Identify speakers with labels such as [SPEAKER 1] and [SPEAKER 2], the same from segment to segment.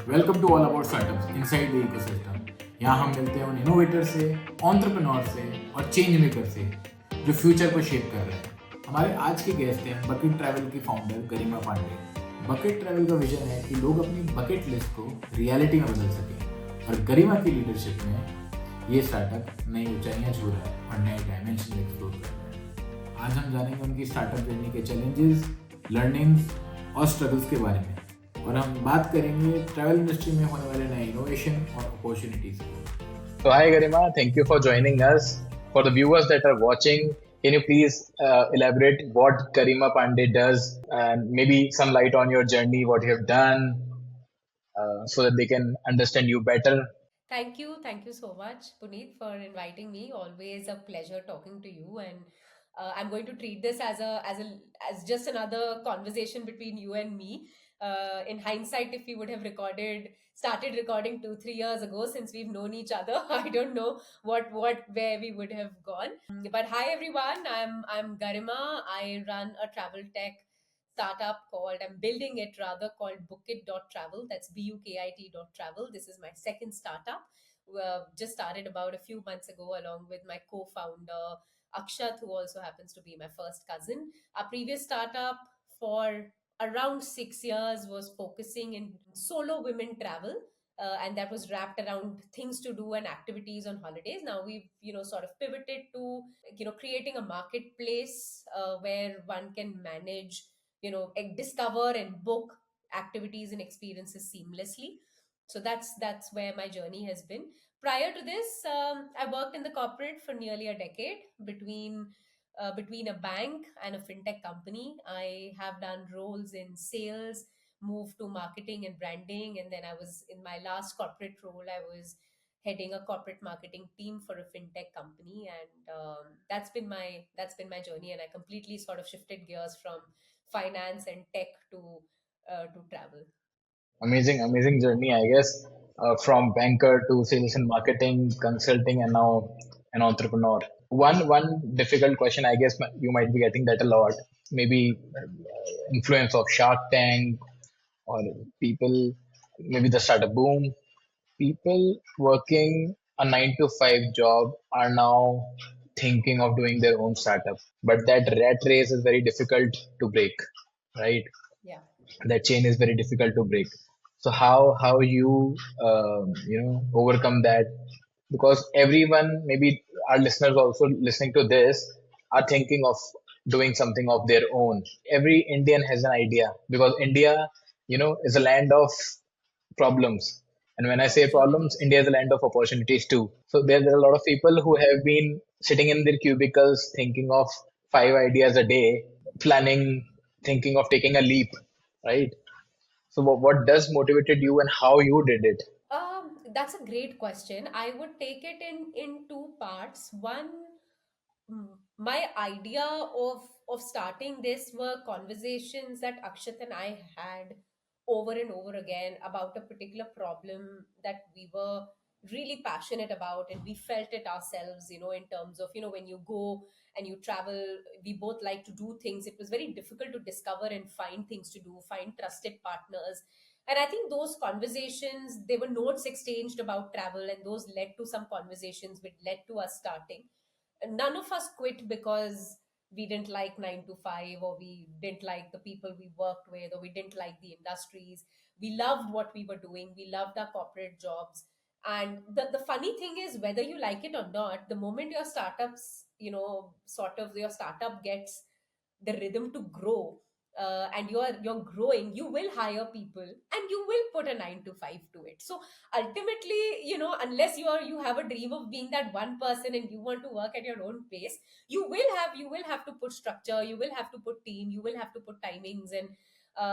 [SPEAKER 1] Welcome to all about startups inside the ecosystem. यहाँ हम मिलते हैं उन इनोवेटर से, एंटरप्रेन्योर से और चेंज मेकर से जो फ्यूचर को शेप कर रहे हैं। हमारे आज के गेस्ट हैं बकेट ट्रैवल की फाउंडर गरिमा पांडे। बकेट ट्रैवल का विजन है कि लोग अपनी बकेट लिस्ट को रियलिटी में बदल सकें और गरिमा की लीडरशिप में ये स्टार्टअप नई ऊंचाइयां छू रहा है और नए डायमेंशन एक्सप्लोर कर रहा है। आज हम जानेंगे उनकी स्टार्टअप जर्नी के चैलेंजेस, लर्निंग्स और स्ट्रगल्स के बारे में, और हम बात करेंगे ट्रैवल इंडस्ट्री में होने वाले नए इनोवेशन और अपॉर्चुनिटीज की।
[SPEAKER 2] So, hi Garima, thank you for joining us. For the viewers that are watching, can you please elaborate what Garima Pandey does and maybe some light on your journey, what you have done, so that they can understand you better?
[SPEAKER 3] Thank you. Thank you so much, Puneet, for inviting me. Always a pleasure talking to you. And I'm going to treat this as just another conversation between you and me. In hindsight, if we would have started recording 2 3 years ago, since we've known each other, I don't know where we would have gone. But hi everyone, I'm Garima. I run a travel tech startup I'm building it rather, called Bukit.Travel. That's Bukit.Travel. This is my second startup. Just started about a few months ago along with my co-founder Akshat, who also happens to be my first cousin. Our previous startup for around 6 years was focusing in solo women travel. And that was wrapped around things to do and activities on holidays. Now we've sort of pivoted to creating a marketplace where one can manage, discover and book activities and experiences seamlessly. So that's where my journey has been. Prior to this, I worked in the corporate for nearly a decade, between a bank and a fintech company. I have done roles in sales, moved to marketing and branding, and then I was in my last corporate role, I was heading a corporate marketing team for a fintech company. And that's been my journey, and I completely sort of shifted gears from finance and tech to travel.
[SPEAKER 2] Amazing journey, I guess, from banker to sales and marketing, consulting, and now an entrepreneur. One difficult question, I guess you might be getting that a lot. Maybe influence of Shark Tank or people, maybe the startup boom. People working a 9 to 5 job are now thinking of doing their own startup, but that rat race is very difficult to break, right?
[SPEAKER 3] Yeah.
[SPEAKER 2] That chain is very difficult to break. So how you overcome that? Because everyone, maybe our listeners also listening to this, are thinking of doing something of their own. Every Indian has an idea, because India, is a land of problems. And when I say problems,
[SPEAKER 3] Opportunities.
[SPEAKER 2] India is a land of opportunities too. So there are a lot of people who have been sitting in their cubicles thinking of 5 ideas a day, planning, thinking of taking a leap, right? So what does motivated you and how you did it?
[SPEAKER 3] That's a great question. I would take it in two parts. One, my idea of starting this were conversations that Akshat and I had over and over again about a particular problem that we were really passionate about, and we felt it ourselves, in terms of, when you go and you travel, we both like to do things. It was very difficult to discover and find things to do, find trusted partners. And I think those conversations, they were notes exchanged about travel, and those led to some conversations which led to us starting. None of us quit because we didn't like 9 to 5, or we didn't like the people we worked with, or we didn't like the industries. We loved what we were doing, we loved our corporate jobs. And the funny thing is, whether you like it or not, the moment your startups, sort of your startup gets the rhythm to grow, and you're growing, you will hire people and you will put a 9 to 5 to it. So ultimately, unless you have a dream of being that one person and you want to work at your own pace, you will have to put structure, you will have to put team, you will have to put timings. And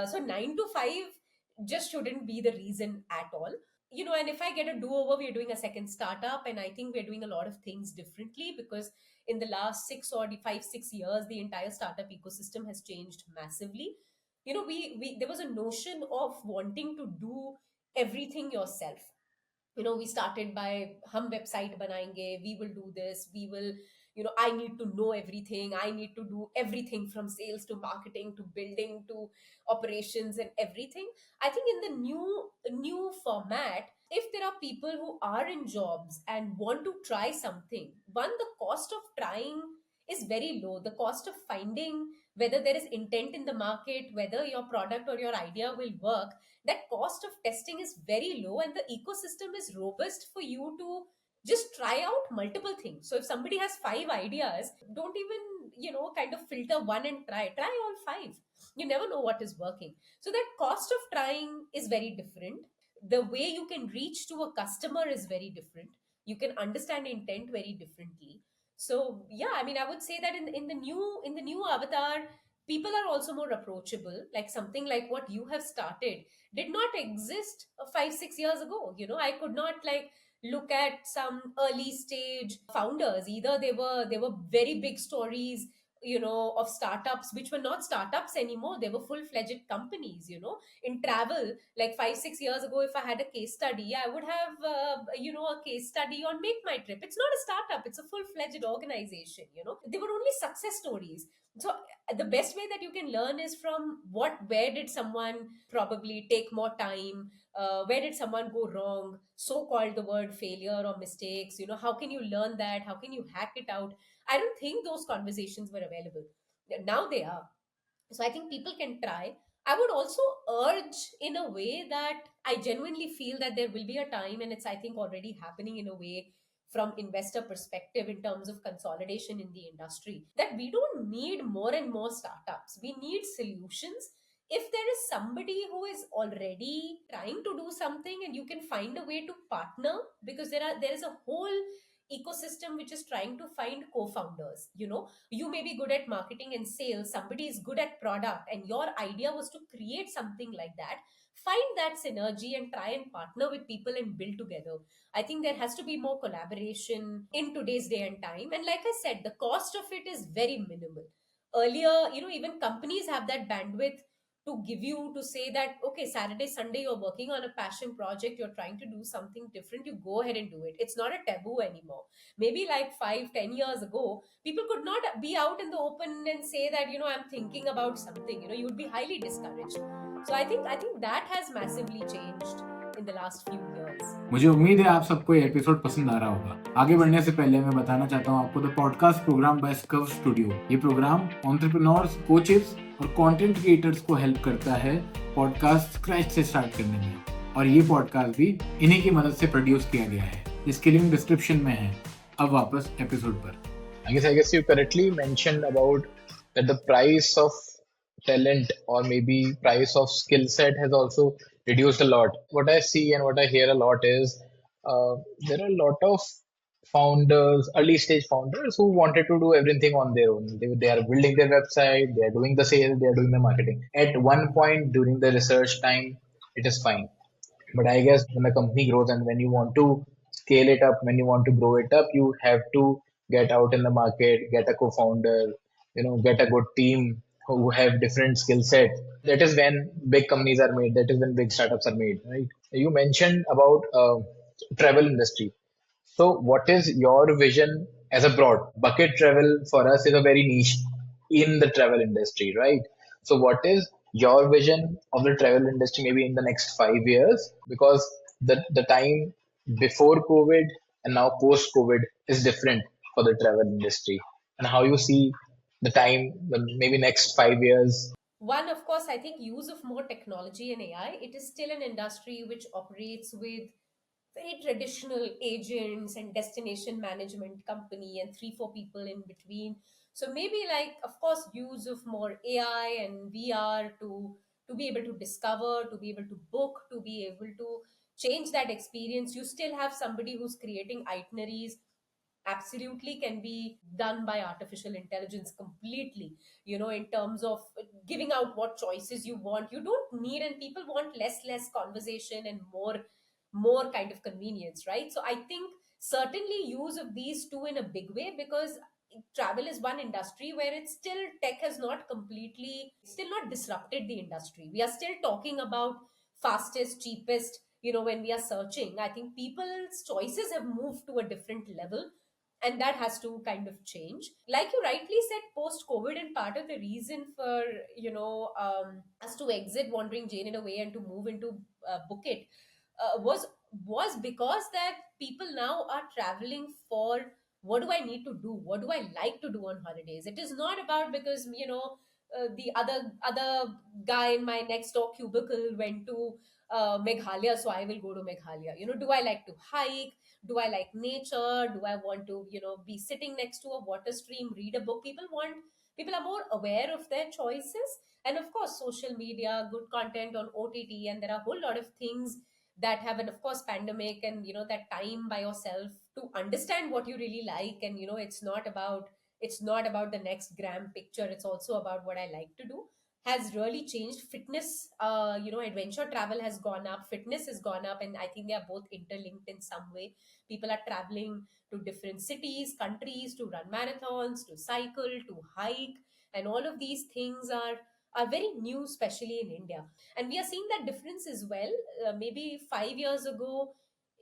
[SPEAKER 3] so 9 to 5 just shouldn't be the reason at all. And if I get a do-over, we're doing a second startup, and I think we're doing a lot of things differently, because in the last 6 or 5 6 years, the entire startup ecosystem has changed massively. We there was a notion of wanting to do everything yourself. We started by hum website banayenge, we will do this, we will I need to know everything, I need to do everything from sales to marketing to building to operations and everything. I think in the new format, if there are people who are in jobs and want to try something, one, the cost of trying is very low. The cost of finding whether there is intent in the market, whether your product or your idea will work, that cost of testing is very low, and the ecosystem is robust for you to just try out multiple things. So if somebody has five ideas, don't even, kind of filter one and try all five. You never know what is working. So that cost of trying is very different. The way you can reach to a customer is very different. You can understand intent very differently. So yeah, I mean, I would say that in the new avatar, people are also more approachable. Like something like what you have started did not exist 5 6 years ago. I could not like look at some early stage founders. Either they were very big stories, of startups which were not startups anymore. They were full-fledged companies. In travel, like 5 6 years ago, if I had a case study, I would have a case study on Make My Trip. It's not a startup, it's a full-fledged organization. They were only success stories. So the best way that you can learn is from where did someone probably take more time, where did someone go wrong, so called the word failure or mistakes. How can you learn that, how can you hack it out? I don't think those conversations were available. Now they are. So I think people can try. I would also urge in a way that I genuinely feel that there will be a time, and it's, I think, already happening in a way from investor perspective in terms of consolidation in the industry, that we don't need more and more startups. We need solutions. If there is somebody who is already trying to do something and you can find a way to partner, because there is a whole ecosystem which is trying to find co-founders. You may be good at marketing and sales, somebody is good at product, and your idea was to create something like that. Find that synergy and try and partner with people and build together. I think there has to be more collaboration in today's day and time, and like I said, the cost of it is very minimal. Earlier, even companies have that bandwidth to give you, to say that okay, Saturday Sunday you're working on a passion project, you're trying to do something different, you go ahead and do it. It's not a taboo anymore. Maybe like 5 10 years ago, people could not be out in the open and say that, I'm thinking about something. You would be highly discouraged. So I think that has massively changed in the last few years.
[SPEAKER 1] मुझे उम्मीद है आप सबको ये episode पसंद आ रहा होगा। आगे बढ़ने से पहले मैं बताना चाहता हूँ आपको द पॉडकास्ट प्रोग्राम बाय स्कव स्टूडियो। ये प्रोग्राम एंटरप्रेन्योर्स, कोचेस और कंटेंट क्रिएटर्स को हेल्प करता है पॉडकास्ट स्क्रैच से स्टार्ट करने में। और ये पॉडकास्ट भी इन्हीं की मदद से प्रोड्यूस किया गया है, जिसकी लिंक डिस्क्रिप्शन में है। अब वापस एपिसोड पर।
[SPEAKER 2] I guess you correctly mentioned about that the price of talent or maybe price of skill set has also reduced a lot. What I see and what I hear a lot is there are a lot of founders, early stage founders who wanted to do everything on their own. They are building their website, they are doing the sales, they are doing the marketing. At one point during the research time, it is fine. But I guess when the company grows and when you want to scale it up, when you want to grow it up, you have to get out in the market, get a co-founder, get a good team who have different skill set. That is when big companies are made. That is when big startups are made, right? You mentioned about travel industry. So, what is your vision as a broad? Bucket travel for us is a very niche in the travel industry, right? So, what is your vision of the travel industry maybe in the next 5 years? Because the time before COVID and now post COVID is different for the travel industry, and how you see the time, maybe next 5 years.
[SPEAKER 3] One, of course, I think use of more technology and AI. It is still an industry which operates with very traditional agents and destination management company and 3 4 people in between. So maybe, like, of course, use of more AI and VR to be able to discover, to be able to book, to be able to change that experience. You still have somebody who's creating itineraries, absolutely can be done by artificial intelligence completely. In terms of giving out what choices you want, you don't need, and people want less conversation and more kind of convenience, right? So I think certainly use of these two in a big way, because travel is one industry where it's still, tech has not completely, still not disrupted the industry. We are still talking about fastest, cheapest, when we are searching. I think people's choices have moved to a different level, and that has to kind of change. Like you rightly said, post COVID, and part of the reason for us to exit Wandering Jane in a way and to move into Bukit was because that people now are traveling for, what do I need to do, what do I like to do on holidays. It is not about because the other guy in my next door cubicle went to Meghalaya, so I will go to Meghalaya. Do I like to hike? Do I like nature? Do I want to be sitting next to a water stream, read a book? People are more aware of their choices, and of course social media, good content on OTT, and there are a whole lot of things that have, and of course pandemic, and that time by yourself to understand what you really like. And it's not about the next gram picture, it's also about what I like to do, has really changed. Fitness, adventure travel has gone up, fitness has gone up, and I think they are both interlinked in some way. People are traveling to different cities, countries, to run marathons, to cycle, to hike, and all of these things are very new, especially in India. And we are seeing that difference as well. Maybe 5 years ago,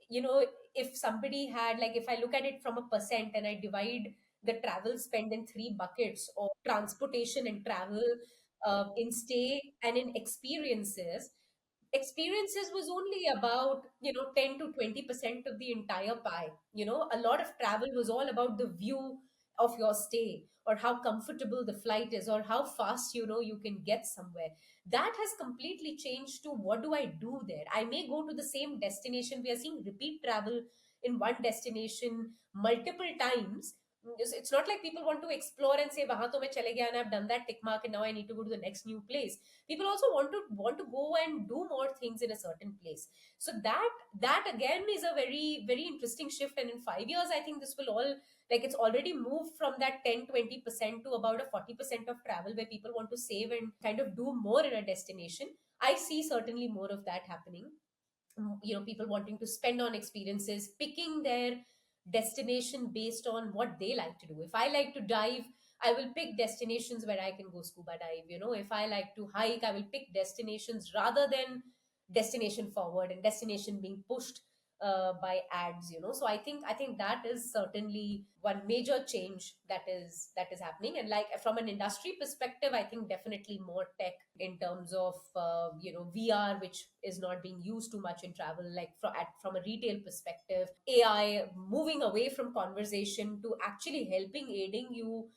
[SPEAKER 3] you know if somebody had, like, if I look at it from a percent and I divide the travel spend in three buckets of transportation and travel, in stay and in experiences was only about 10 to 20% of the entire pie. A lot of travel was all about the view of your stay, or how comfortable the flight is, or how fast you can get somewhere. That has completely changed to, what do I do there? I may go to the same destination. We are seeing repeat travel in one destination multiple times. It's not like people want to explore and say, wahan to main chale gaya and I've done that tick mark and now I need to go to the next new place. People also want to go and do more things in a certain place. So that again is a very very interesting shift. And in 5 years, I think this will all, like, it's already moved from that 10-20% to about a 40% of travel, where people want to save and kind of do more in a destination. I see certainly more of that happening. People wanting to spend on experiences, picking their destination based on what they like to do. If I like to dive, I will pick destinations where I can go scuba dive. If I like to hike, I will pick destinations rather than destination forward and destination being pushed by ads. So I think that is certainly one major change that is happening. And like, from an industry perspective, I think definitely more tech in terms of VR, which is not being used too much in travel. Like, from a retail perspective, AI moving away from conversation to actually helping, aiding you,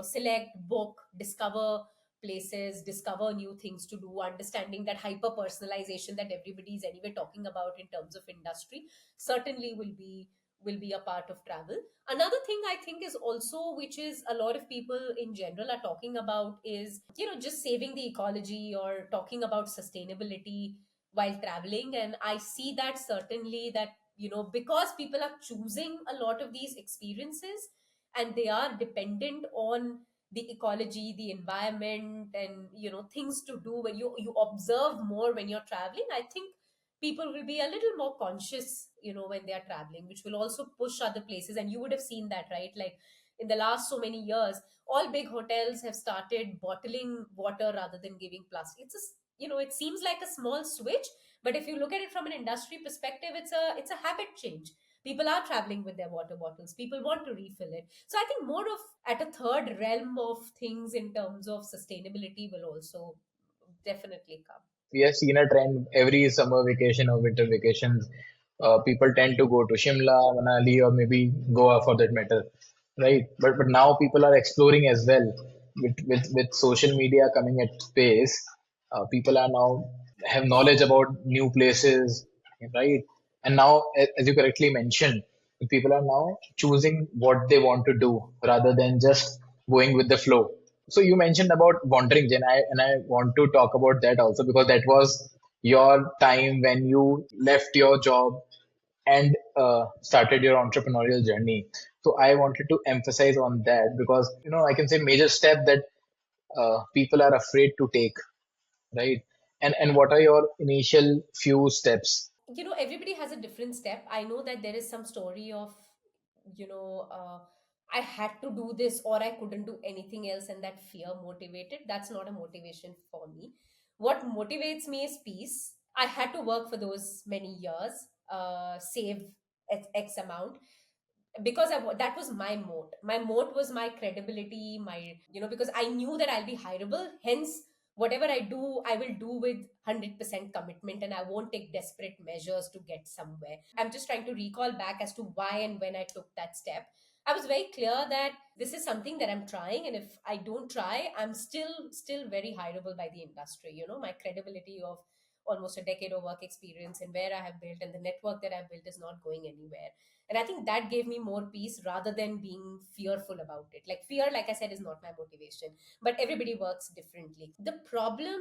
[SPEAKER 3] select, book, discover places, discover new things to do, understanding that hyper personalization that everybody is anyway talking about in terms of industry, certainly will be a part of travel. Another thing I think is also, which is a lot of people in general are talking about, is just saving the ecology, or talking about sustainability while traveling. And I see that certainly, that because people are choosing a lot of these experiences, and they are dependent on the ecology, the environment, and things to do, when you observe more when you're traveling. I think people will be a little more conscious when they are traveling, which will also push other places. And you would have seen that, right? Like, in the last so many years, all big hotels have started bottling water rather than giving plastic. It seems like a small switch, but if you look at it from an industry perspective, it's a habit change. People are traveling with their water bottles, people want to refill it. So I think more of, at a third realm of things in terms of sustainability, will also definitely come.
[SPEAKER 2] We have seen a trend every summer vacation or winter vacations. People tend to go to Shimla, Manali, or maybe Goa for that matter, right? But now people are exploring as well. With social media coming at space, people are now have knowledge about new places, right? And now, as you correctly mentioned, people are now choosing what they want to do rather than just going with the flow. So you mentioned about wandering, Jen, and I want to talk about that also because that was your time when you left your job and started your entrepreneurial journey. So I wanted to emphasize on that because I can say major step that people are afraid to take, right? And what are your initial few steps?
[SPEAKER 3] Everybody has a different step. I know that there is some story of, you know uh, I had to do this, or I couldn't do anything else, and that fear motivated. That's not a motivation for me. What motivates me is peace. I had to work for those many years, save x amount, because that was my moat. My moat was my credibility, my, because I knew that I'll be hireable. Hence, whatever I do, I will do with 100% commitment, and I won't take desperate measures to get somewhere. I'm just trying to recall back as to why and when I took that step. I was very clear that this is something that I'm trying, and if I don't try, I'm still very hireable by the industry. My credibility of almost a decade of work experience and where I have built and the network that I've built is not going anywhere. And I think that gave me more peace rather than being fearful about it. Like, fear, like I said, is not my motivation, but everybody works differently. The problem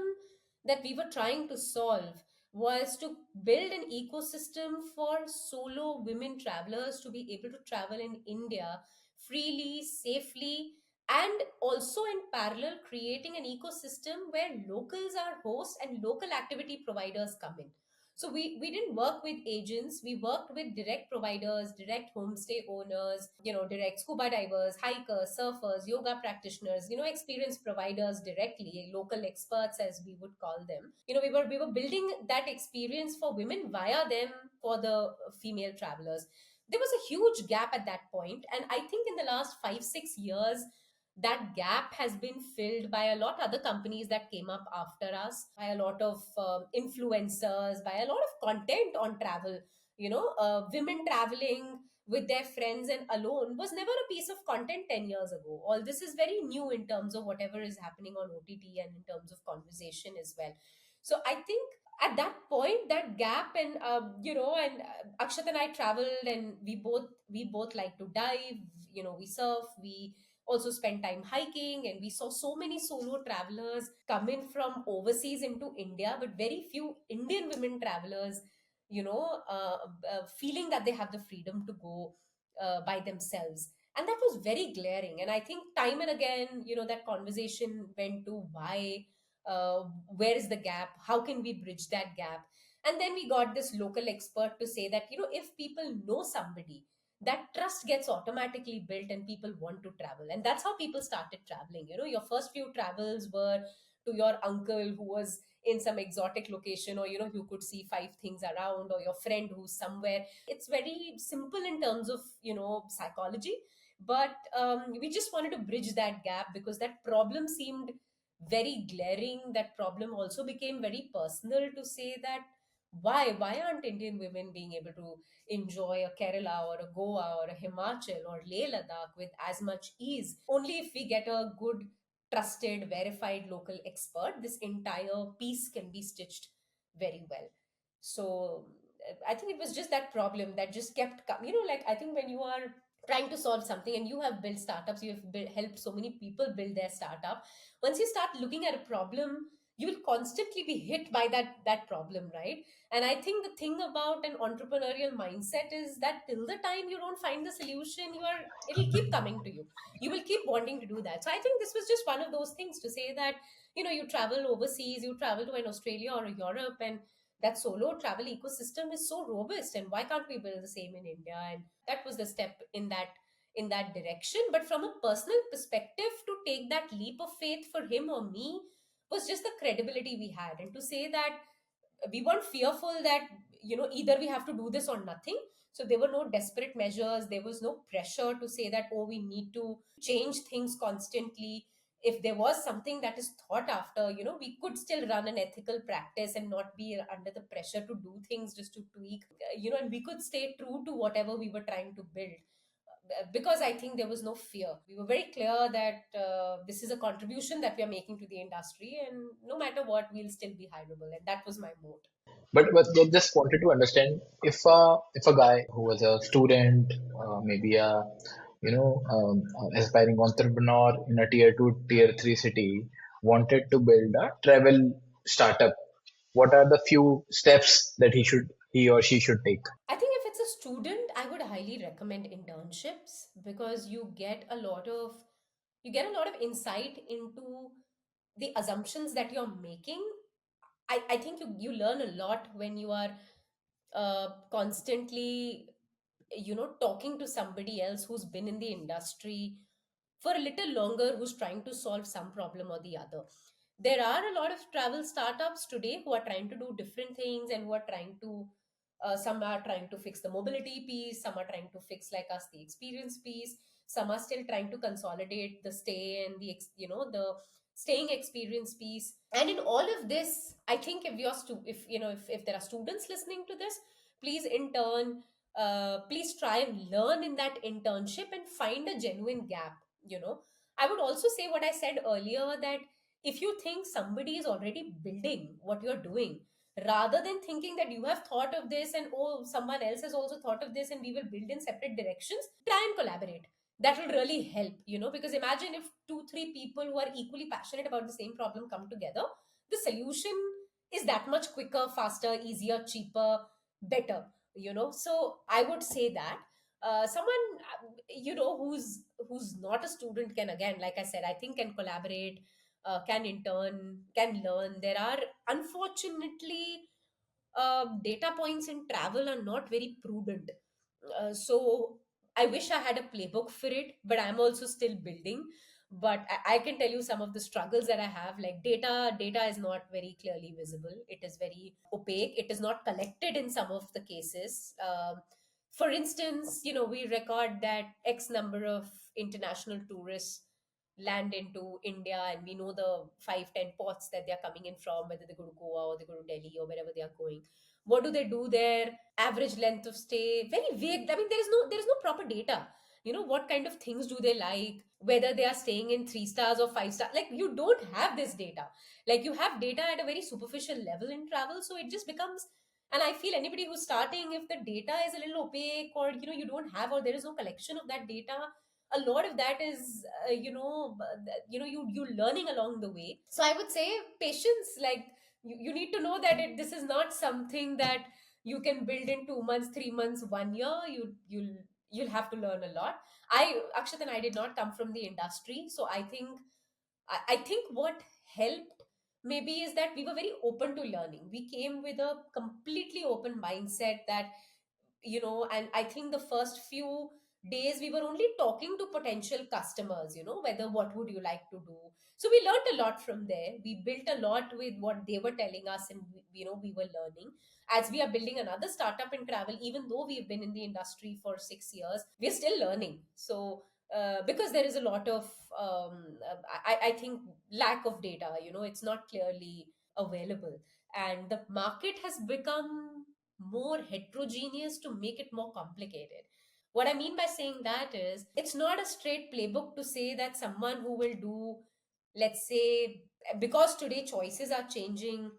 [SPEAKER 3] that we were trying to solve was to build an ecosystem for solo women travelers to be able to travel in India freely, safely, and also in parallel creating an ecosystem where locals are hosts and local activity providers come in. So we didn't work with agents. We worked with direct providers, direct homestay owners, direct scuba divers, hikers, surfers, yoga practitioners, experienced providers directly, local experts as we would call them. We were building that experience for women via them for the female travelers. There was a huge gap at that point, and I think in the last 5 6 years that gap has been filled by a lot other companies that came up after us, by a lot of influencers, by a lot of content on travel. Women traveling with their friends and alone was never a piece of content 10 years ago. All this is very new in terms of whatever is happening on OTT and in terms of conversation as well. So I think at that point, that gap, and Akshat and I traveled, and we both like to dive. We surf, we also spent time hiking, and we saw so many solo travelers come in from overseas into India, but very few Indian women travelers, feeling that they have the freedom to go by themselves. And that was very glaring. And I think time and again, that conversation went to why, where is the gap? How can we bridge that gap? And then we got this local expert to say that, if people know somebody, that trust gets automatically built and people want to travel. And that's how people started traveling. Your first few travels were to your uncle who was in some exotic location, or who could see five things around, or your friend who's somewhere. It's very simple in terms of psychology, but we just wanted to bridge that gap because that problem seemed very glaring. That problem also became very personal, to say that why aren't Indian women being able to enjoy a Kerala or a Goa or a Himachal or Leh Ladakh with as much ease? Only if we get a good, trusted, verified local expert, this entire piece can be stitched very well. So I think it was just that problem that just kept coming. Like, I think when you are trying to solve something and you have built startups, you have helped so many people build their startup. Once you start looking at a problem, you will constantly be hit by that problem, right? And I think the thing about an entrepreneurial mindset is that till the time you don't find the solution, it'll keep coming to you. You will keep wanting to do that. So I think this was just one of those things to say that, you travel overseas, you travel to an Australia or a Europe, and that solo travel ecosystem is so robust, and why can't we build the same in India? And that was the step in that direction. But from a personal perspective, to take that leap of faith for him or me was just the credibility we had, and to say that we weren't fearful that, either we have to do this or nothing. So there were no desperate measures, there was no pressure to say that, oh, we need to change things constantly. If there was something that is thought after, we could still run an ethical practice and not be under the pressure to do things just to tweak, and we could stay true to whatever we were trying to build. Because I think there was no fear. We were very clear that this is a contribution that we are making to the industry, and no matter what, we'll still be hireable. And that was my moat.
[SPEAKER 2] But I just wanted to understand if a guy who was a student, maybe a aspiring entrepreneur in a tier two, tier three city, wanted to build a travel startup, what are the few steps that he or she should take?
[SPEAKER 3] I think if it's a student, I would highly recommend internships, because you get a lot of insight into the assumptions that you're making. I think you learn a lot when you are constantly, talking to somebody else who's been in the industry for a little longer, who's trying to solve some problem or the other. There are a lot of travel startups today who are trying to do different things and who are trying to Some are trying to fix the mobility piece, some are trying to fix, like us, the experience piece, some are still trying to consolidate the stay and the staying experience piece. And in all of this, I think if you're if if there are students listening to this, please intern, please try and learn in that internship and find a genuine gap. I would also say what I said earlier, that if you think somebody is already building what you're doing, rather than thinking that you have thought of this and oh, someone else has also thought of this and we will build in separate directions, try and collaborate. That will really help, because imagine if two three people who are equally passionate about the same problem come together, the solution is that much quicker, faster, easier, cheaper, better. So I would say that someone who's not a student can, again, like I said, I think can collaborate, can intern, can learn. There are, unfortunately, data points in travel are not very prudent. So I wish I had a playbook for it, but I'm also still building. But I can tell you some of the struggles that I have. Like, data is not very clearly visible. It is very opaque. It is not collected in some of the cases. For instance, we record that X number of international tourists land into India, and we know the 5-10 ports that they're coming in from, whether they go to Goa or they go to Delhi or wherever they are going. What do they do there? Average length of stay, very vague. I mean, there is no proper data. What kind of things do they like? Whether they are staying in 3 stars or 5 stars. Like, you don't have this data. Like, you have data at a very superficial level in travel, so it just becomes. And I feel anybody who's starting, if the data is a little opaque, or you don't have, or there is no collection of that data, a lot of that is you learning along the way. So I would say patience. Like, you need to know that this is not something that you can build in 2 months, 3 months, 1 year. You'll have to learn a lot. Akshat and I did not come from the industry, so I think what helped maybe is that we were very open to learning. We came with a completely open mindset, that and I think the first few days we were only talking to potential customers, whether what would you like to do. So we learned a lot from there. We built a lot with what they were telling us, and we were learning. As we are building another startup in travel, even though we've been in the industry for 6 years, we're still learning. So because there is a lot of I think lack of data, it's not clearly available, and the market has become more heterogeneous to make it more complicated. What I mean by saying that is, it's not a straight playbook to say that someone who will do, let's say, because today choices are changing,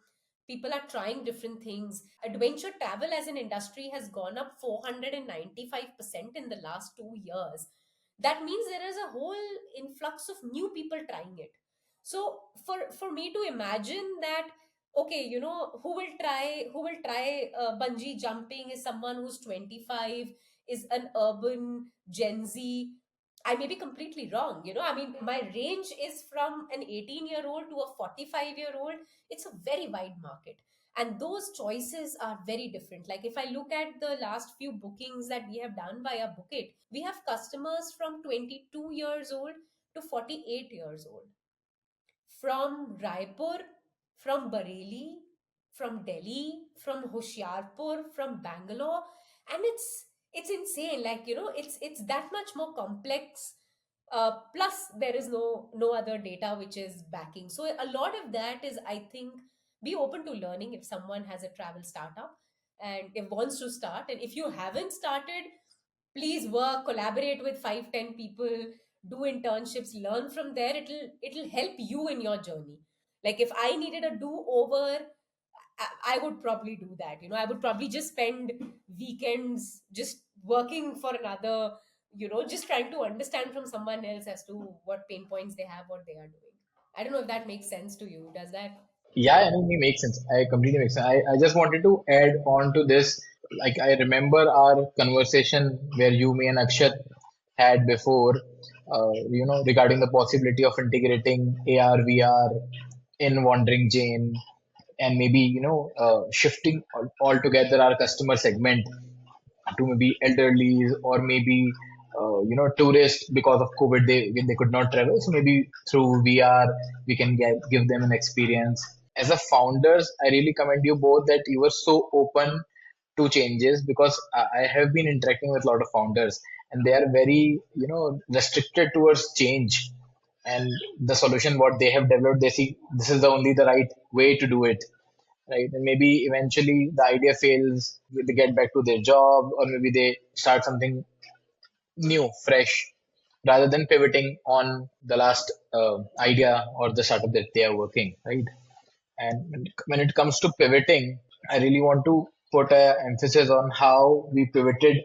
[SPEAKER 3] people are trying different things. Adventure travel as an industry has gone up 495% in the last 2 years. That means there is a whole influx of new people trying it. So for me to imagine that, okay, who will try bungee jumping is someone who's 25, is an urban Gen Z. I may be completely wrong. I mean, my range is from an 18-year-old to a 45-year-old. It's a very wide market. And those choices are very different. Like, if I look at the last few bookings that we have done via Bukit, we have customers from 22 years old to 48 years old, from Raipur, from Bareilly, from Delhi, from Hoshiarpur, from Bangalore, and it's insane. Like, it's that much more complex. Plus, there is no other data which is backing. So a lot of that is, I think, be open to learning if someone has a travel startup and if wants to start, and if you haven't started, please work, collaborate with 5-10 people, do internships, learn from there. It'll help you in your journey. Like, if I needed a do over, I would probably do that. I would probably just spend weekends just working for another, just trying to understand from someone else as to what pain points they have, what they are doing. I don't know if that makes sense to you. Does that?
[SPEAKER 2] Yeah, I mean, it makes sense. I completely makes sense. I just wanted to add on to this. Like, I remember our conversation where you, me, and Akshat had before, regarding the possibility of integrating AR, VR in Wandering Jane, and maybe, shifting altogether our customer segment to maybe elderly, or maybe tourists. Because of COVID, they could not travel, so maybe through VR we can give them an experience. As a founders, I really commend you both that you were so open to changes, because I have been interacting with a lot of founders, and they are very, restricted towards change. And the solution what they have developed, they see this is the only the right way to do it, right? And maybe eventually the idea fails, they get back to their job, or maybe they start something new, fresh, rather than pivoting on the last idea or the startup that they are working, right? And when it comes to pivoting, I really want to put a emphasis on how we pivoted,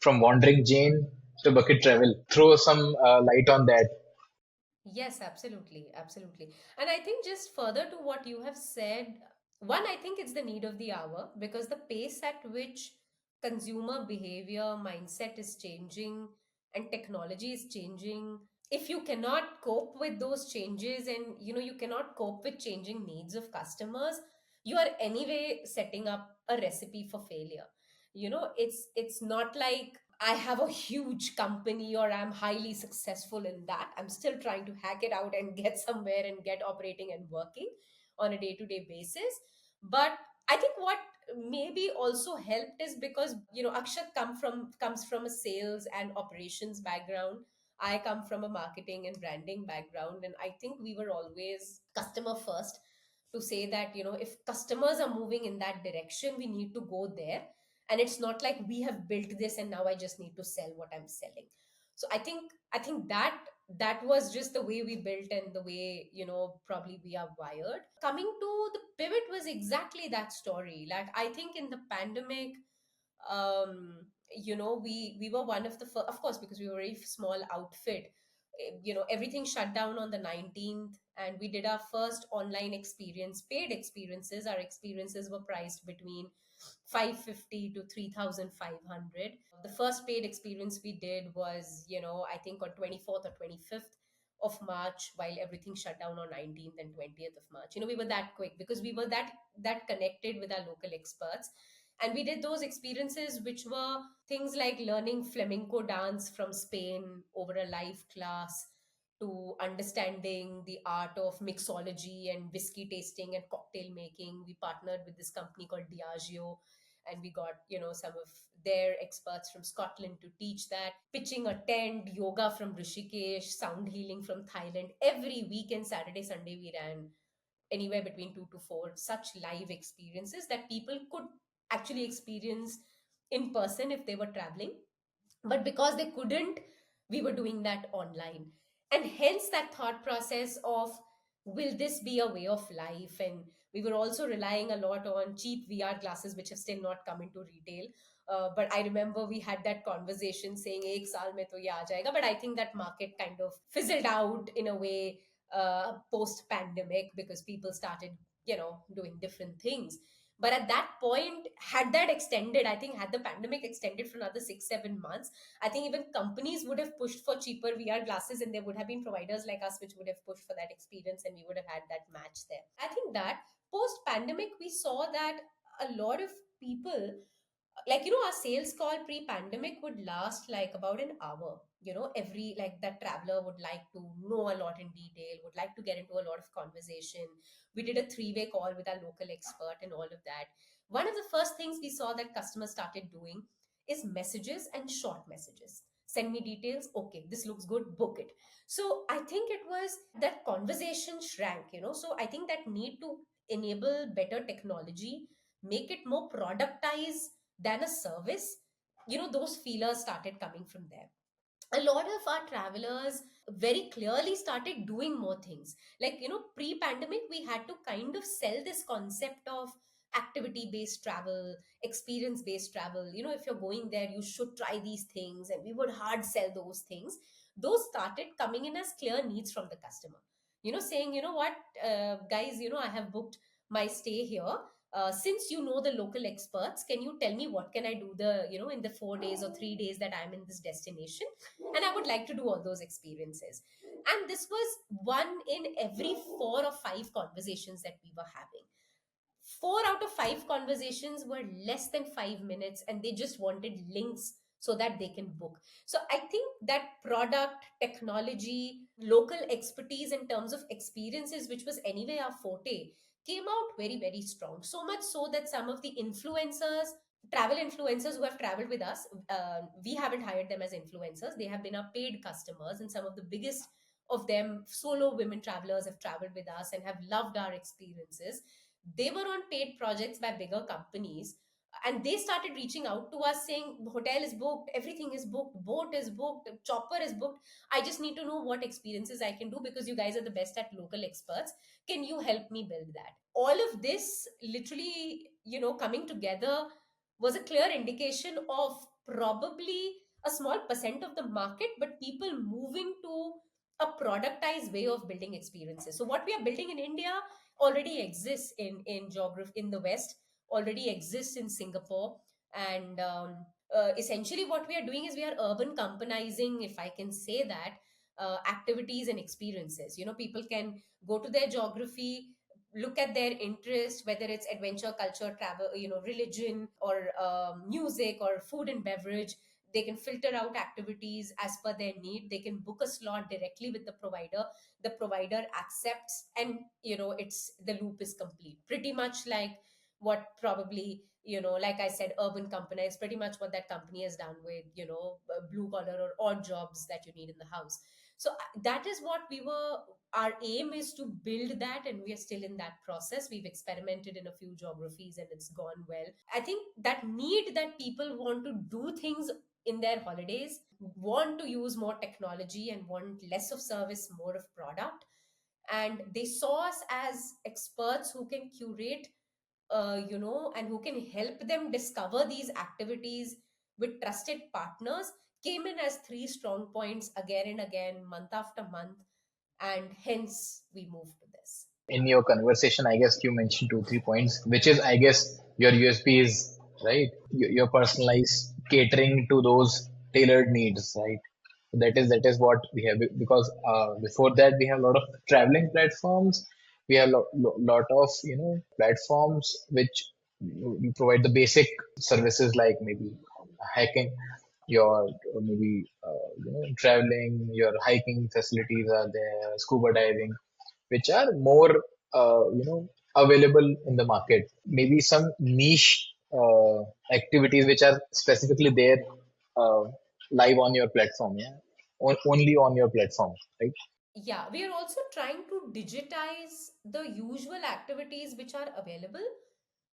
[SPEAKER 2] from Wandering Jane to Bukit.Travel. Throw some light on that.
[SPEAKER 3] Yes, absolutely, absolutely. And I think just further to what you have said, one, I think it's the need of the hour because the pace at which consumer behavior, mindset is changing and technology is changing. If you cannot cope with those changes and you cannot cope with changing needs of customers, you are anyway setting up a recipe for failure. It's not like I have a huge company or I'm highly successful in that. I'm still trying to hack it out and get somewhere and get operating and working on a day-to-day basis. But I think what maybe also helped is because Akshat comes from a sales and operations background. I come from a marketing and branding background, and I think we were always customer first, to say that if customers are moving in that direction, we need to go there. And it's not like we have built this and now I just need to sell what I'm selling. So I think that was just the way we built and the way probably we are wired. Coming to the pivot was exactly that story. Like, I think in the pandemic, we were one of the first, of course, because we were a very small outfit. Everything shut down on the 19th, and we did our first online experience, paid experiences. Our experiences were priced between 550 to 3,500. The first paid experience we did was, I think on 24th or 25th of March, while everything shut down on 19th and 20th of March. We were that quick because we were that connected with our local experts. And we did those experiences, which were things like learning flamenco dance from Spain over a live class, to understanding the art of mixology and whiskey tasting and cocktail making. We partnered with this company called Diageo, and we got some of their experts from Scotland to teach that. Pitching a tent, yoga from Rishikesh, sound healing from Thailand. Every weekend, Saturday, Sunday, we ran anywhere between 2 to 4 such live experiences that people could actually experience in person if they were traveling. But because they couldn't, we were doing that online. And hence that thought process of, will this be a way of life? And we were also relying a lot on cheap VR glasses, which have still not come into retail. But I remember we had that conversation saying, "Ek saal mein to ye aa jayega." But I think that market kind of fizzled out in a way post pandemic, because people started, doing different things. But at that point, had that extended, I think, had the pandemic extended for another 6 7 months, I think even companies would have pushed for cheaper VR glasses, and there would have been providers like us which would have pushed for that experience, and we would have had that match there. I think that post pandemic, we saw that a lot of people, like, our sales call pre-pandemic would last like about an hour. Every, like, that traveler would like to know a lot in detail, would like to get into a lot of conversation. We did a three-way call with our local expert and all of that. One of the first things we saw that customers started doing is messages and short messages. Send me details, okay, this looks good, book it. So I think it was that conversation shrank. So I think that need to enable better technology, make it more productized than a service. Those feelers started coming from there. A lot of our travelers very clearly started doing more things. Like, pre-pandemic, we had to kind of sell this concept of activity based travel, experience based travel. If you're going there, you should try these things, and we would hard sell those things. Those started coming in as clear needs from the customer, saying, what, guys, I have booked my stay here. Since you know the local experts, can you tell me what can I do, the in the 4 days or 3 days that I'm in this destination? And I would like to do all those experiences. And this was one in every 4 or 5 conversations that we were having. 4 out of 5 conversations were less than 5 minutes, and they just wanted links so that they can book. So I think that product, technology, local expertise in terms of experiences, which was anyway our forte, came out very, very strong. So much so that some of the influencers travel influencers who have traveled with us. We haven't hired them as influencers, they have been our paid customers, and some of the biggest of them, solo women travelers, have traveled with us and have loved our experiences. They were on paid projects by bigger companies, and they started reaching out to us saying, hotel is booked, everything is booked, boat is booked, chopper is booked. I just need to know what experiences I can do, because you guys are the best at local experts. Can you help me build that? All of this literally, coming together, was a clear indication of probably a small percent of the market, but people moving to a productized way of building experiences. So what we are building in India already exists in geography in the West, already exists in Singapore, and essentially what we are doing is we are urban companizing, if I can say that, activities and experiences. People can go to their geography, look at their interest, whether it's adventure, culture, travel, religion, or music, or food and beverage. They can filter out activities as per their need. They can book a slot directly with the provider. The provider accepts, and it's the loop is complete, pretty much like what probably, like I said, urban company is pretty much what that company has done with blue collar or odd jobs that you need in the house. So that is what we were, our aim is to build that, and we are still in that process. We've experimented in a few geographies and it's gone well. I think that need that people want to do things in their holidays, want to use more technology and want less of service, more of product, and they saw us as experts who can curate, and who can help them discover these activities with trusted partners, came in as three strong points again and again, month after month, and hence we moved to this.
[SPEAKER 2] In your conversation, I guess you mentioned 2 3 points, which is, I guess, your USPs, right? Your personalized catering to those tailored needs, right? That is what we have, because before that we have a lot of traveling platforms. We have lot of platforms which you provide the basic services, like maybe hiking, your maybe traveling, your hiking facilities are there, scuba diving, which are more available in the market. Maybe some niche activities which are specifically there, uh, live on your platform, yeah, only on your platform, right?
[SPEAKER 3] Yeah, we are also trying to digitize the usual activities which are available,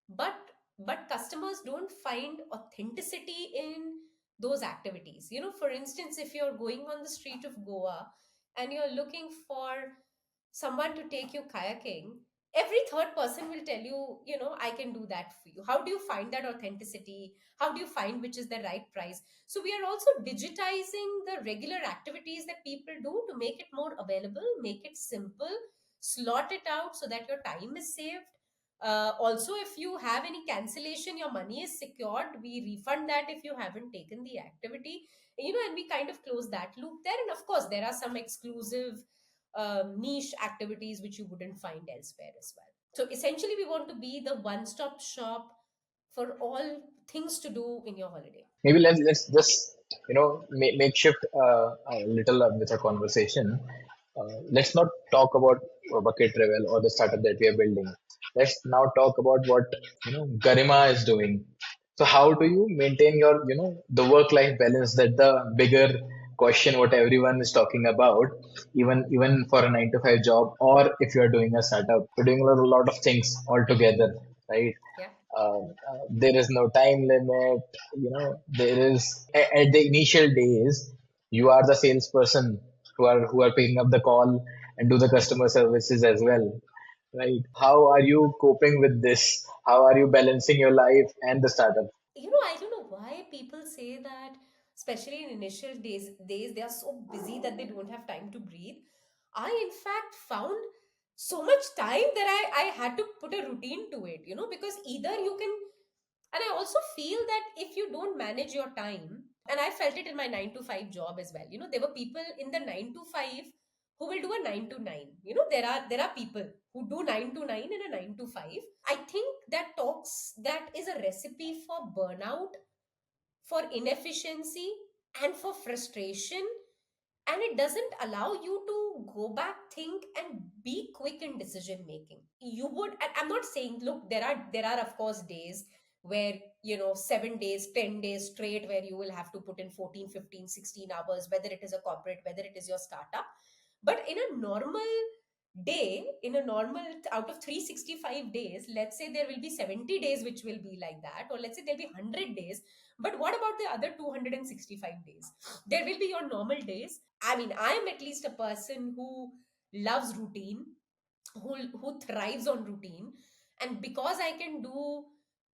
[SPEAKER 3] but customers don't find authenticity in those activities. For instance, if you're going on the street of Goa and you're looking for someone to take you kayaking, every third person will tell you, I can do that for you. How do you find that authenticity? How do you find which is the right price? So we are also digitizing the regular activities that people do to make it more available, make it simple, slot it out so that your time is saved. Also, if you have any cancellation, your money is secured. We refund that if you haven't taken the activity, and we kind of close that loop there. And of course, there are some exclusive niche activities which you wouldn't find elsewhere as well. So essentially, we want to be the one stop shop for all things to do in your holiday.
[SPEAKER 2] Maybe let's just make shift a little with a conversation. Let's not talk about Bukit.Travel or the startup that we are building. Let's now talk about what Garima is doing. So how do you maintain your the work life balance, that the bigger question what everyone is talking about, even for a 9 to 5 job, or if you are doing a startup, you're doing a lot of things all together, right?
[SPEAKER 3] Yeah.
[SPEAKER 2] There is no time limit. There is at the initial days, you are the salesperson who are picking up the call and do the customer services as well, right? How are you coping with this? How are you balancing your life and the startup?
[SPEAKER 3] I don't know why people say that, especially in initial days they are so busy that they don't have time to breathe. I, in fact, found so much time that I had to put a routine to it, because either you can, and I also feel that if you don't manage your time, and I felt it in my 9 to 5 job as well. There were people in the 9 to 5 who will do a 9 to 9. There are people who do 9 to 9 in a 9 to 5. I think that is a recipe for burnout, for inefficiency, and for frustration, and it doesn't allow you to go back, think, and be quick in decision making. You would, and I'm not saying, look, there are of course days where 7 days, 10 days straight, where you will have to put in 14, 15, 16 hours, whether it is a corporate, whether it is your startup. But in a normal day, in a normal, out of 365 days, let's say there will be 70 days which will be like that, or let's say there'll be 100 days. But what about the other 265 days? There will be your normal days. I mean, I am at least a person who loves routine, who thrives on routine. And because I can do,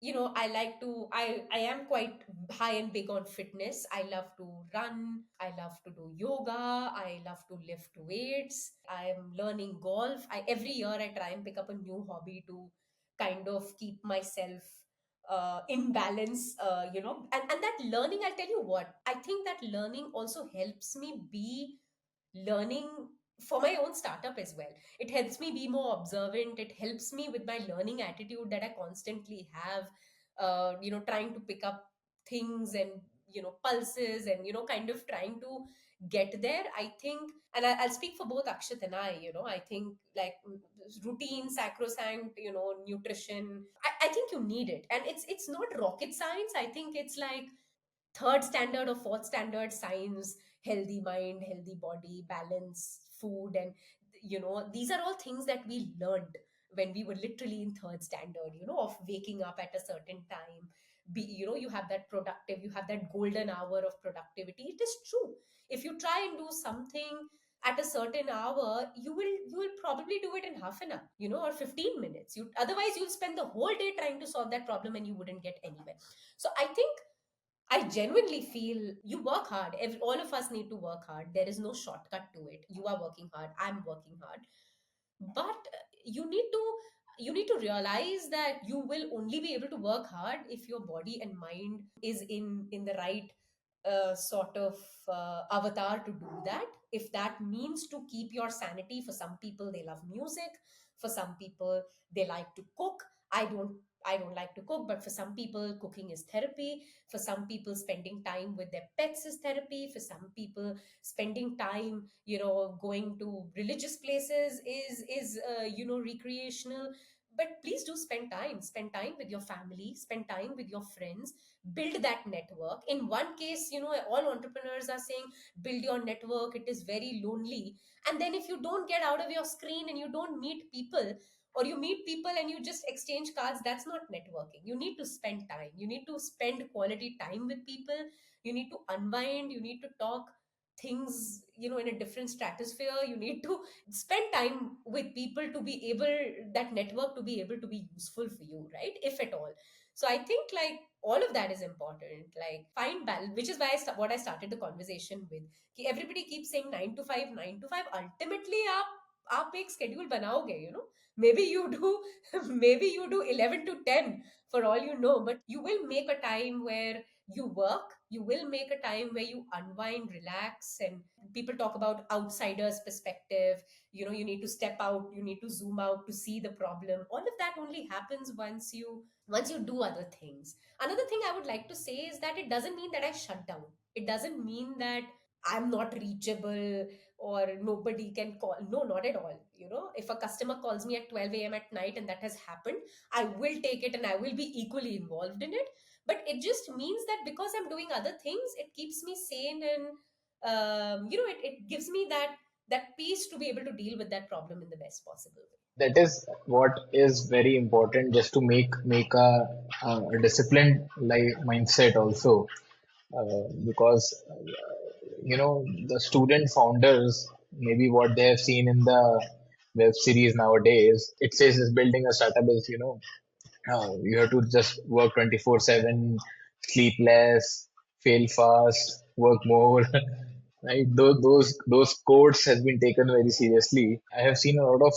[SPEAKER 3] I like to, I am quite high and big on fitness. I love to run, I love to do yoga, I love to lift weights, I am learning golf. Every year I try and pick up a new hobby to kind of keep myself in balance, and that learning, I'll tell you what, I think that learning also helps me be learning for my own startup as well. It helps me be more observant. It helps me with my learning attitude that I constantly have, trying to pick up things and, pulses, and, kind of trying to get there. I think, and I'll speak for both Akshat and I think like routine, sacrosanct, nutrition. I think you need it. And it's not rocket science. I think it's like third standard or fourth standard science. Healthy mind, healthy body, balance, food, and these are all things that we learned when we were literally in third standard, of waking up at a certain time. You have that productive, you have that golden hour of productivity. It is true. If you try and do something at a certain hour, you will probably do it in half an hour, or 15 minutes. Otherwise you'll spend the whole day trying to solve that problem and you wouldn't get anywhere. So I think, I genuinely feel you work hard. All of us need to work hard. There is no shortcut to it. You are working hard. I'm working hard. But you need to you need to realize that you will only be able to work hard if your body and mind is in the right sort of avatar to do that. If that means to keep your sanity, for some people they love music, for some people they like to cook. I don't like to cook, but for some people cooking is therapy. For some people spending time with their pets is therapy. For some people spending time, going to religious places is recreational. But please do spend time with your family, spend time with your friends, build that network. In one case, all entrepreneurs are saying build your network, it is very lonely. And then if you don't get out of your screen and you don't meet people, or you meet people and you just exchange cards, that's not networking. You need to spend time, you need to spend quality time with people, you need to unwind, you need to talk things, in a different stratosphere. You need to spend time with people to be able, that network to be able to be useful for you, right, if at all. So I think like all of that is important. Like find balance, which is why what I started the conversation with. Everybody keeps saying 9 to 5, 9 to 5. Ultimately आप एक schedule बनाओगे, maybe you do maybe you do 11 to 10, for all you know, but you will make a time where you work, you will make a time where you unwind, relax. And people talk about outsiders perspective. You need to step out, you need to zoom out to see the problem. All of that only happens once you do other things. Another thing I would like to say is that it doesn't mean that I shut down. It doesn't mean that I'm not reachable or nobody can call. No, not at all. If a customer calls me at 12 a.m. at night and that has happened, I will take it and I will be equally involved in it. But it just means that because I'm doing other things, it keeps me sane, and it gives me that peace to be able to deal with that problem in the best possible way.
[SPEAKER 2] That is what is very important, just to make a disciplined like mindset also, because the student founders, maybe what they have seen in the web series nowadays, it says is building a startup is, you have to just work 24/7, sleep less, fail fast, work more. Right? Those quotes has been taken very seriously. I have seen a lot of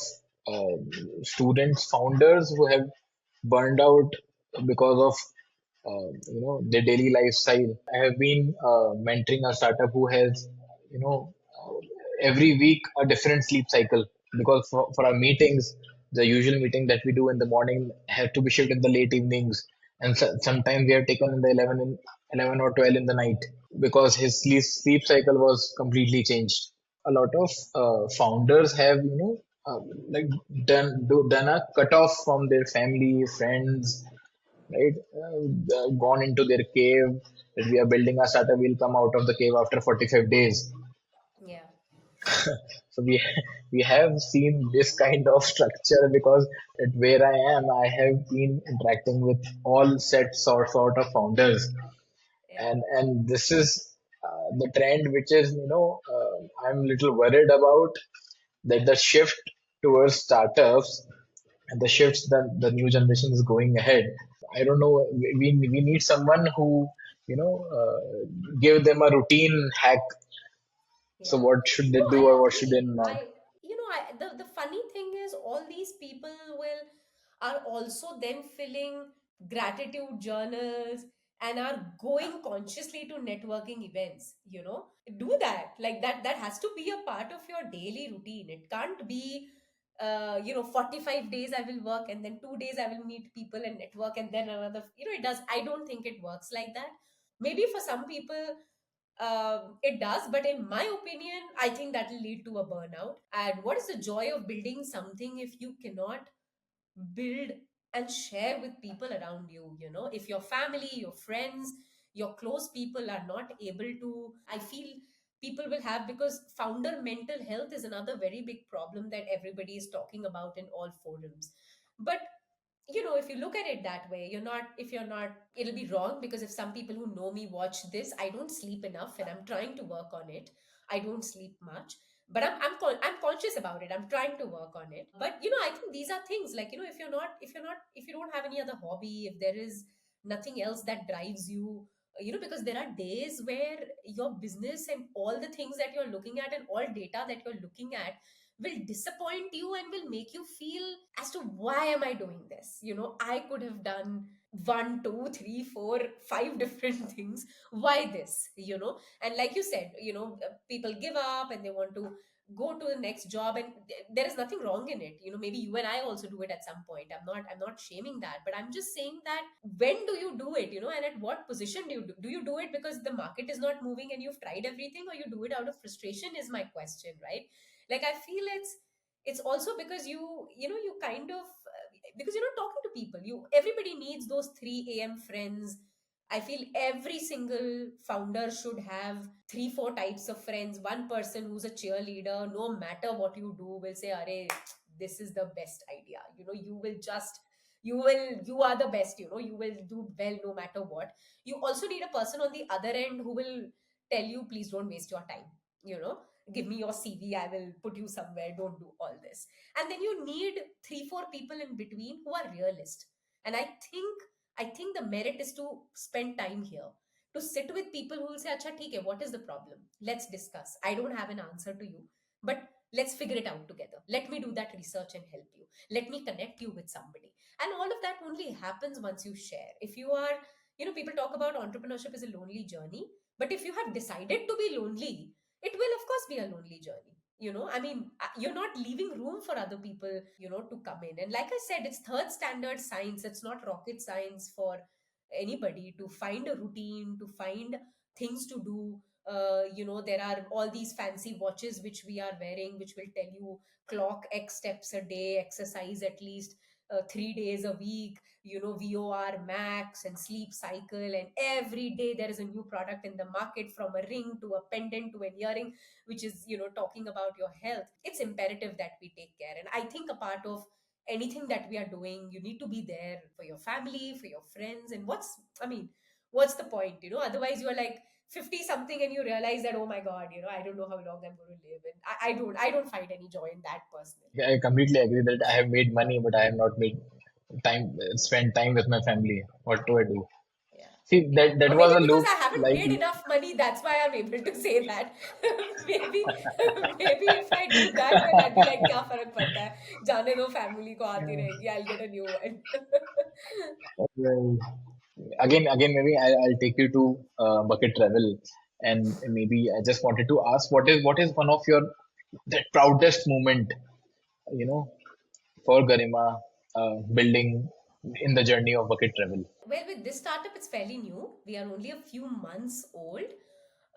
[SPEAKER 2] students, founders who have burned out because of their daily lifestyle. I have been mentoring a startup who has you know every week a different sleep cycle, because for our meetings, the usual meeting that we do in the morning have to be shifted in the late evenings, and sometimes we have taken in the 11 or 12 in the night, because his sleep cycle was completely changed. A lot of founders have like done a cutoff from their family, friends, right? Gone into their cave. That we are building a startup, we'll come out of the cave after 45 days.
[SPEAKER 3] Yeah.
[SPEAKER 2] So we have seen this kind of structure because at where I am, I have been interacting with all sort of founders,
[SPEAKER 3] Yeah.
[SPEAKER 2] and this is the trend which is I'm a little worried about, that the shift towards startups and the shifts that the new generation is going ahead. I don't know. We need someone who give them a routine hack. So
[SPEAKER 3] Yeah.
[SPEAKER 2] what should they
[SPEAKER 3] No,
[SPEAKER 2] do
[SPEAKER 3] I
[SPEAKER 2] or what should they
[SPEAKER 3] agree.
[SPEAKER 2] not?
[SPEAKER 3] The funny thing is all these people will are also then filling gratitude journals and are going consciously to networking events, do that. Like that has to be a part of your daily routine. It can't be 45 days I will work and then 2 days I will meet people and network and then another, it does. I don't think it works like that. Maybe for some people it does, but in my opinion, I think that will lead to a burnout. And what is the joy of building something if you cannot build and share with people around you? If your family, your friends, your close people are not able to, I feel people will have, because founder mental health is another very big problem that everybody is talking about in all forums. But if you look at it that way, if you're not, it'll be wrong, because if some people who know me watch this, I don't sleep enough and I'm trying to work on it. I don't sleep much, but I'm conscious about it. I'm trying to work on it. But I think these are things like, if you don't have any other hobby, if there is nothing else that drives you, because there are days where your business and all the things that you're looking at and all data that you're looking at will disappoint you and will make you feel as to why am I doing this? I could have done one, two, three, four, five different things. Why this? And like you said, people give up and they want to go to the next job, and there is nothing wrong in it. Maybe you and I also do it at some point. I'm not shaming that, but I'm just saying that when do you do it? And at what position do you do it because the market is not moving and you've tried everything, or you do it out of frustration, is my question, right? Like I feel it's also because you kind of because you're not talking to people. Everybody needs those 3 a.m friends. I feel every single founder should have 3 4 types of friends. One person who's a cheerleader, no matter what you do, will say, "Arey, this is the best idea." You are the best. You will do well no matter what. You also need a person on the other end who will tell you, "Please don't waste your time." You know, give me your CV. I will put you somewhere. Don't do all this. And then you need 3 4 people in between who are realist. And I think the merit is to spend time here, to sit with people who will say, "Acha, theek hai, what is the problem? Let's discuss. I don't have an answer to you, but let's figure it out together. Let me do that research and help you. Let me connect you with somebody." And all of that only happens once you share. If you are, people talk about entrepreneurship is a lonely journey, but if you have decided to be lonely, it will of course be a lonely journey. I mean, you're not leaving room for other people, to come in. And like I said, it's third standard science. It's not rocket science for anybody to find a routine, to find things to do. There are all these fancy watches which we are wearing, which will tell you clock X steps a day, exercise at least 3 days a week, VOR max and sleep cycle. And every day there is a new product in the market, from a ring to a pendant to an earring, which is talking about your health. It's imperative that we take care. And I think a part of anything that we are doing, you need to be there for your family, for your friends. And what's the point? Otherwise you are like 50 something and you realize that, oh my god, I don't know how long I'm going to live. And I don't find any joy in that personally.
[SPEAKER 2] I completely agree that I have made money, but I have not made spent time with my family. What do I do?
[SPEAKER 3] Yeah.
[SPEAKER 2] See,
[SPEAKER 3] Yeah.
[SPEAKER 2] that
[SPEAKER 3] Or
[SPEAKER 2] was
[SPEAKER 3] maybe
[SPEAKER 2] a
[SPEAKER 3] because
[SPEAKER 2] loop.
[SPEAKER 3] I haven't
[SPEAKER 2] Like,
[SPEAKER 3] made enough money, that's why I'm able to say that. maybe maybe if I do that, then I'd be like, kya farak padta hai? Jaane do, family ko aati rahegi. I'll get a new one.
[SPEAKER 2] well, again, maybe I'll take you to Bukit.Travel, and maybe I just wanted to ask, what is one of your that proudest moment, you know, for Garima, building in the journey of Bukit.Travel?
[SPEAKER 3] Well, with this startup, it's fairly new. We are only a few months old.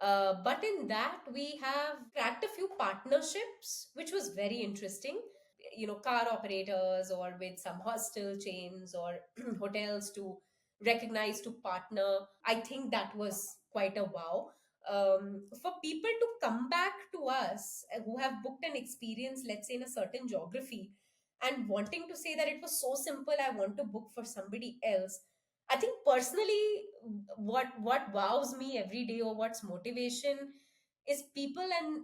[SPEAKER 3] But in that, we have cracked a few partnerships, which was very interesting. Car operators, or with some hostel chains or hotels, to recognized to partner. I think that was quite a wow. For people to come back to us who have booked an experience, let's say in a certain geography, and wanting to say that it was so simple, I want to book for somebody else. I think personally, what wows me every day, or what's motivation, is people, and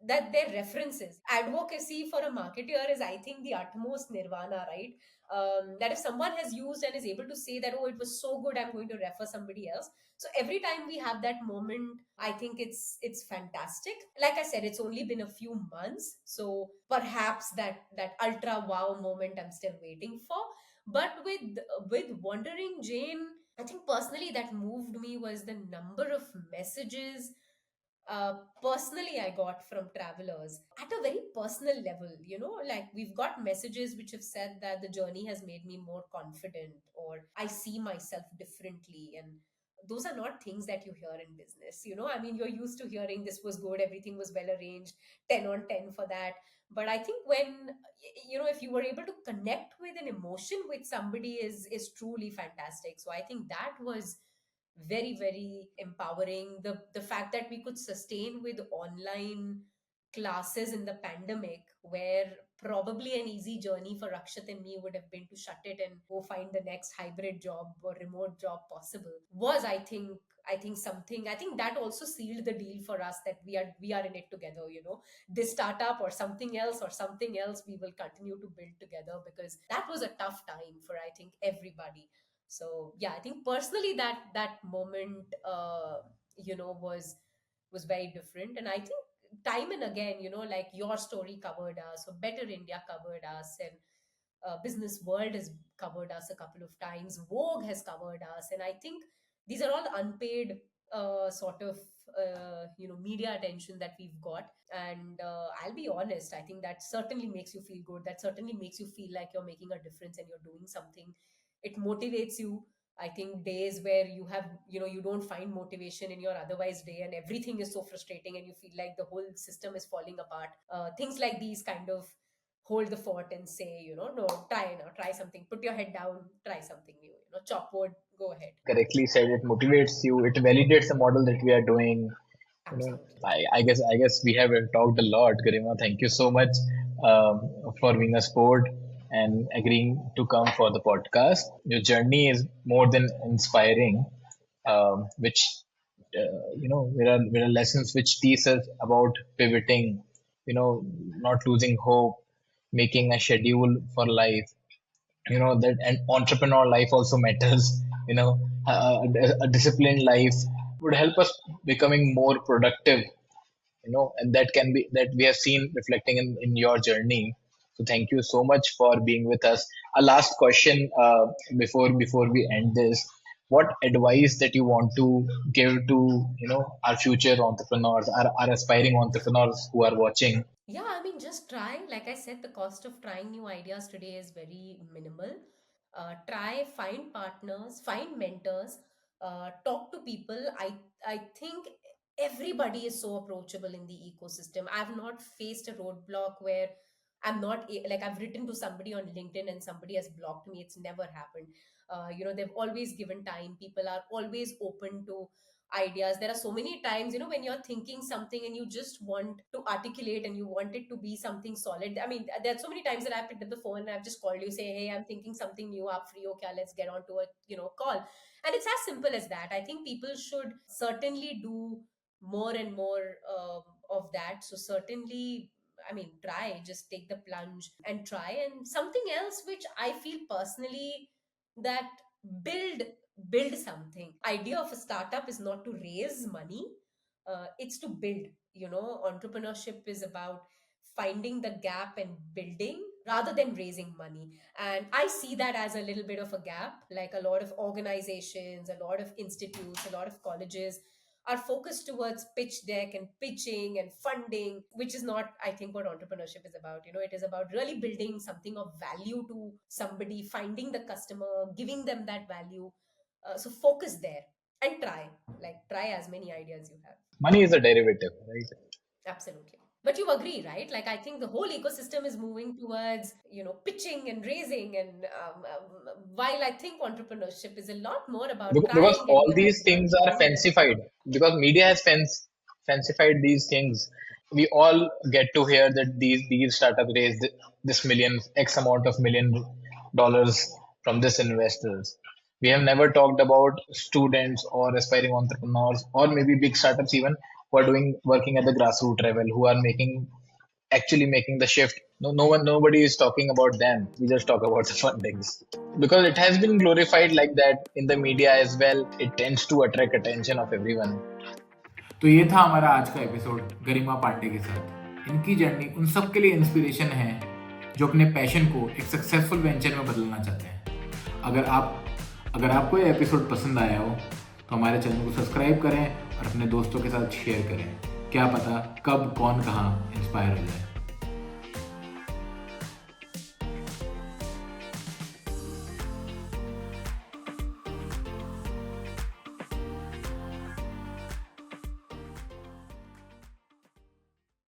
[SPEAKER 3] that their references. Advocacy for a marketer is, I think, the utmost nirvana, right? That if someone has used and is able to say that, oh, it was so good, I'm going to refer somebody else. So every time we have that moment, I think it's fantastic. Like I said, it's only been a few months, so perhaps that ultra wow moment I'm still waiting for. But with Wandering Jane, I think personally that moved me was the number of messages personally I got from travelers at a very personal level. Like, we've got messages which have said that the journey has made me more confident, or I see myself differently. And those are not things that you hear in business. I mean, you're used to hearing this was good, everything was well arranged, 10 on 10 for that. But I think when, if you were able to connect with an emotion with somebody, is truly fantastic. So I think that was very, very empowering. The fact that we could sustain with online classes in the pandemic, where probably an easy journey for Rakshat and me would have been to shut it and go find the next hybrid job or remote job possible, was, I think something. I think that also sealed the deal for us, that we are in it together. This startup or something else, we will continue to build together, because that was a tough time for, I think, everybody. So yeah, I think personally that moment, was very different. And I think time and again, like your story covered us, or Better India covered us, and Business World has covered us a couple of times, Vogue has covered us. And I think these are all unpaid sort of media attention that we've got. And I'll be honest, I think that certainly makes you feel good, that certainly makes you feel like you're making a difference and you're doing something. It motivates you. I think days where you don't find motivation in your otherwise day, and everything is so frustrating, and you feel like the whole system is falling apart, things like these kind of hold the fort and say, no, try something, put your head down, try something new, chop wood, go ahead.
[SPEAKER 2] Correctly said. It motivates you. It validates the model that we are doing. You know,
[SPEAKER 3] Absolutely.
[SPEAKER 2] I guess we have talked a lot, Garima. Thank you so much for being a sport and agreeing to come for the podcast. Your journey is more than inspiring. Which there are lessons which teach us about pivoting. Not losing hope, making a schedule for life. That, and entrepreneur life also matters. A disciplined life would help us becoming more productive. And that we have seen reflecting in your journey. So thank you so much for being with us. A last question before we end this: what advice that you want to give to our future entrepreneurs, our aspiring entrepreneurs who are watching?
[SPEAKER 3] Yeah, I mean, just try. Like I said, the cost of trying new ideas today is very minimal. Try, find partners, find mentors, talk to people. I think everybody is so approachable in the ecosystem. I've not faced a roadblock where like, I've written to somebody on LinkedIn and somebody has blocked me. It's never happened. They've always given time. People are always open to ideas. There are so many times, when you're thinking something and you just want to articulate and you want it to be something solid. I mean, there are so many times that I've picked up the phone and I've just called you, say, hey, I'm thinking something new, up free, okay, let's get on to a call. And it's as simple as that. I think people should certainly do more and more of that. So certainly, I mean, try, just take the plunge and try. And something else which I feel personally, that build build something. Idea of a startup is not to raise money, it's to build. Entrepreneurship is about finding the gap and building rather than raising money. And I see that as a little bit of a gap. Like, a lot of organizations, a lot of institutes, a lot of colleges are focused towards pitch deck and pitching and funding, which is not, I think, what entrepreneurship is about. It is about really building something of value to somebody, finding the customer, giving them that value. So focus there and try, like, try as many ideas you have.
[SPEAKER 2] Money is a derivative, right?
[SPEAKER 3] Absolutely. But you agree, right? Like, I think the whole ecosystem is moving towards, pitching and raising. And while I think entrepreneurship is a lot more about
[SPEAKER 2] Because
[SPEAKER 3] trying and
[SPEAKER 2] all these things are
[SPEAKER 3] learning and
[SPEAKER 2] fancified, because media has fancified these things. We all get to hear that these startups raised this million x amount of $1 million from this investors. We have never talked about students or aspiring entrepreneurs or maybe big startups even who are doing working at the grassroots level, who are actually making the shift. Nobody is talking about them. We just talk about the fundings because it has been glorified like that in the media as well. It tends to attract attention of everyone.
[SPEAKER 1] तो ये था हमारा आज का episode गरिमा पांडे के साथ। इनकी journey उन सब के लिए इंस्पिरेशन है जो अपने पैशन को एक सक्सेसफुल वेंचर में बदलना चाहते हैं। अगर आपको ये एपिसोड पसंद आया हो तो हमारे चैनल को सब्सक्राइब करें और अपने दोस्तों के साथ शेयर करें। क्या पता कब कौन कहाँ इंस्पायर हो जाए।